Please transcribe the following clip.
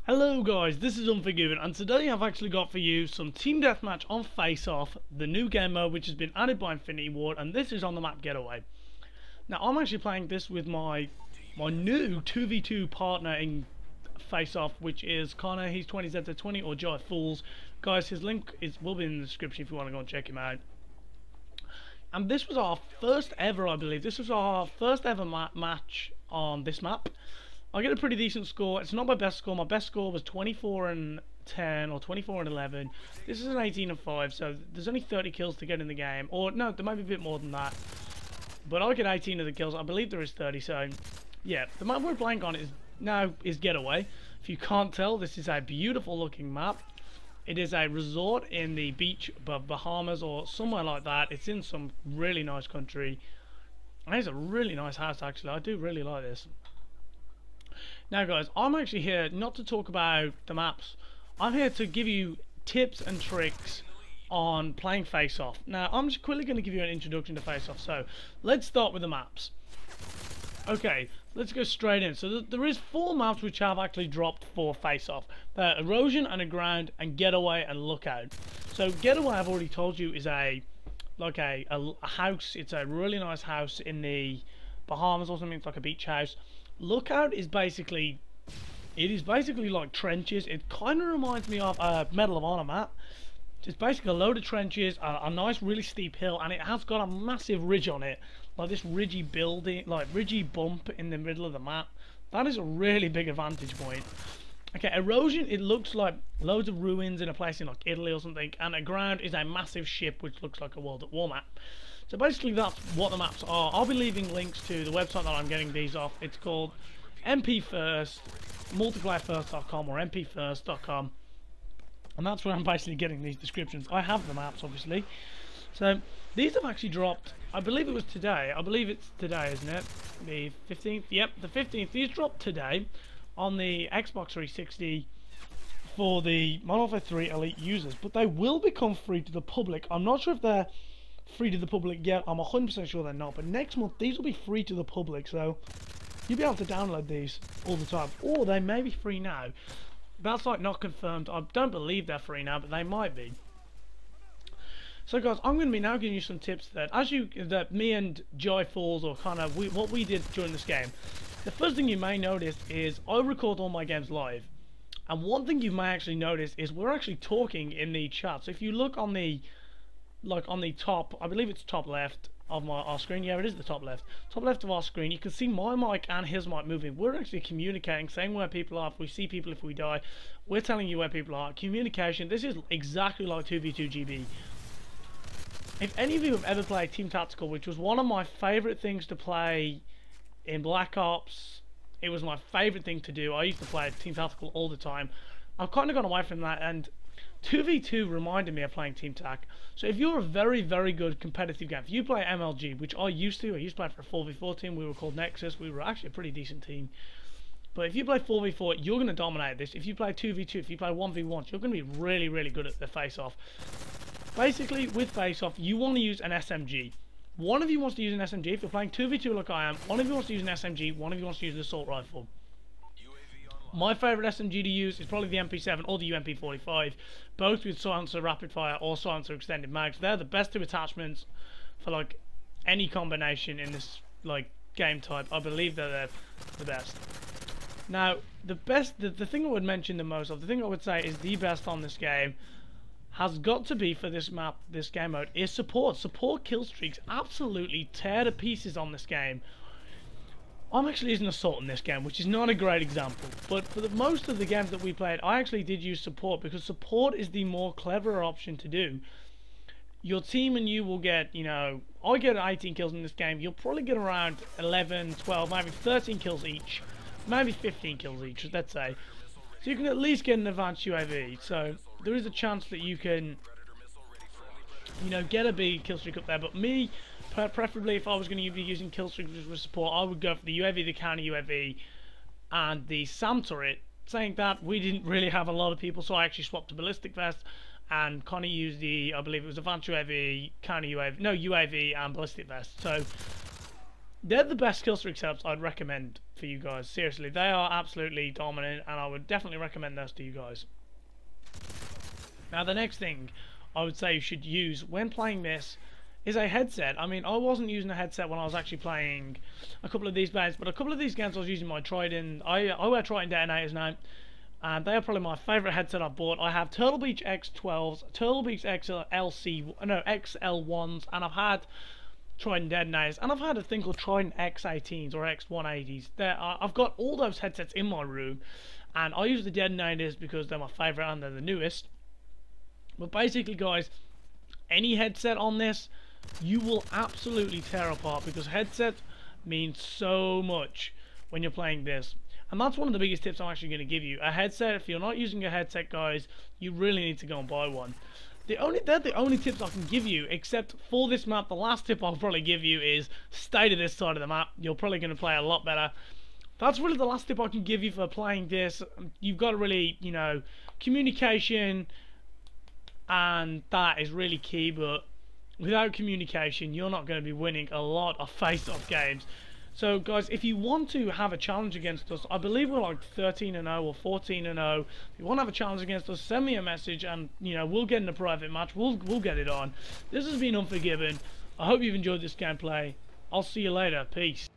Hello guys, this is Unforgiven, and today I've actually got for you some team deathmatch on Face Off, the new game mode which has been added by Infinity Ward, and this is on the map Getaway. Now I'm actually playing this with my new 2v2 partner in Face Off, which is Connor. He's 20Z20 or Joy Fools. Guys, his link will be in the description if you want to go and check him out. And this was our first ever, I believe, this was our first ever match on this map. I get a pretty decent score. It's not my best score. My best score was 24 and 10 or 24 and 11. This is an 18 and 5, so there's only 30 kills to get in the game. Or no, there might be a bit more than that. But I get 18 of the kills. I believe there is 30. So yeah, the map we're playing on is Getaway. If you can't tell, this is a beautiful looking map. It is a resort in the beach, Bahamas or somewhere like that. It's in some really nice country. And it's a really nice house actually. I do really like this. Now guys, I'm actually here not to talk about the maps. I'm here to give you tips and tricks on playing Face Off. Now I'm just quickly going to give you an introduction to Face Off. So let's start with the maps. Okay, let's go straight in. So there is 4 maps which have actually dropped for Face Off. They're Erosion, Underground, and Getaway and Lookout. So Getaway, I've already told you, is a house. It's a really nice house in the Bahamas or something. It's like a beach house. Lookout is basically, like trenches. It kind of reminds me of a Medal of Honor map. It's basically a load of trenches, a nice really steep hill, and it has got a massive ridge on it, like this ridgy building, like ridgy bump in the middle of the map. That is a really big advantage point. Okay, Erosion, it looks like loads of ruins in a place in like Italy or something, and Underground is a massive ship which looks like a World at War map. So basically that's what the maps are. I'll be leaving links to the website that I'm getting these off. It's called MPFirst, multiplayerfirst.com or mpfirst.com. And that's where I'm basically getting these descriptions. I have the maps obviously. So these have actually dropped, I believe it was today. I believe it's today, isn't it? The 15th? Yep, the 15th. These dropped today on the Xbox 360 for the MW3 Elite users. But they will become free to the public. I'm not sure if they're free to the public yet. I'm 100% sure they're not, but next month these will be free to the public, so you'll be able to download these all the time, or they may be free now. That's like not confirmed. I don't believe they're free now, but they might be. So guys, I'm going to be now giving you some tips that me and Joy Falls, or kind of what we did during this game. The first thing you may notice is I record all my games live, and one thing you may actually notice is we're actually talking in the chat. So if you look on the top, I believe it's top left of our screen. Yeah, it is the top left of our screen. You can see my mic and his mic moving. We're actually communicating, saying where people are. If we see people, if we die, we're telling you where people are. Communication. This is exactly like 2v2 GB. If any of you have ever played Team Tactical, which was one of my favorite things to play in Black Ops, it was my favorite thing to do. I used to play Team Tactical all the time. I've kind of gone away from that, and 2v2 reminded me of playing Team Tac. So if you're a very, very good competitive game, if you play MLG, which I used to play for a 4v4 team. We were called Nexus. We were actually a pretty decent team. But if you play 4v4, you're going to dominate this. If you play 2v2, if you play 1v1, you're going to be really, really good at the face-off. Basically, with face-off, you want to use an SMG. One of you wants to use an SMG. If you're playing 2v2 like I am, one of you wants to use an SMG, one of you wants to use an assault rifle. My favourite SMG to use is probably the MP7 or the UMP45, both with silencer rapid fire or silencer extended mags. They're the best 2 attachments for like any combination in this like game type. I believe they're the best. Now the thing I would mention the most of, the thing I would say is the best on this game has got to be for this map, this game mode, is support. Support kill streaks absolutely tear to pieces on this game. I'm actually using assault in this game, which is not a great example, but for most of the games that we played, I actually did use support, because support is the more cleverer option to do. Your team and you will get, I get 18 kills in this game, you'll probably get around 11, 12, maybe 13 kills each, maybe 15 kills each, let's say. So you can at least get an advanced UAV, so there is a chance that you can, get a big kill streak up there. But me, preferably, if I was going to be using kill streaks with support, I would go for the UAV, the counter UAV, and the SAM turret. Saying that, we didn't really have a lot of people, so I actually swapped to ballistic vest and kind of used the, I believe it was advanced UAV, counter UAV, no UAV and ballistic vest. So they're the best kill streak setups I'd recommend for you guys. Seriously, they are absolutely dominant, and I would definitely recommend those to you guys. Now, the next thing I would say you should use when playing this is a headset. I mean, I wasn't using a headset when I was actually playing a couple of these games, but a couple of these games I was using my Trident. I wear Trident detonators now, and they are probably my favourite headset I've bought. I have Turtle Beach X12s, Turtle Beach XL1s, and I've had Trident detonators, and I've had a thing called Trident X18s or X180s. I've got all those headsets in my room, and I use the detonators because they're my favourite and they're the newest. But basically, guys, any headset on this, you will absolutely tear apart, because headset means so much when you're playing this. And that's one of the biggest tips I'm actually going to give you. A headset, if you're not using a headset, guys, you really need to go and buy one. They're the only tips I can give you, except for this map. The last tip I'll probably give you is stay to this side of the map. You're probably going to play a lot better. That's really the last tip I can give you for playing this. You've got to really, you know, communication, and that is really key, but without communication you're not going to be winning a lot of face-off games. So guys, if you want to have a challenge against us, I believe we're like 13-0 or 14-0. If you want to have a challenge against us, send me a message, and you know, we'll get in a private match. We'll get it on. This has been Unforgiven. I hope you've enjoyed this gameplay. I'll see you later. Peace.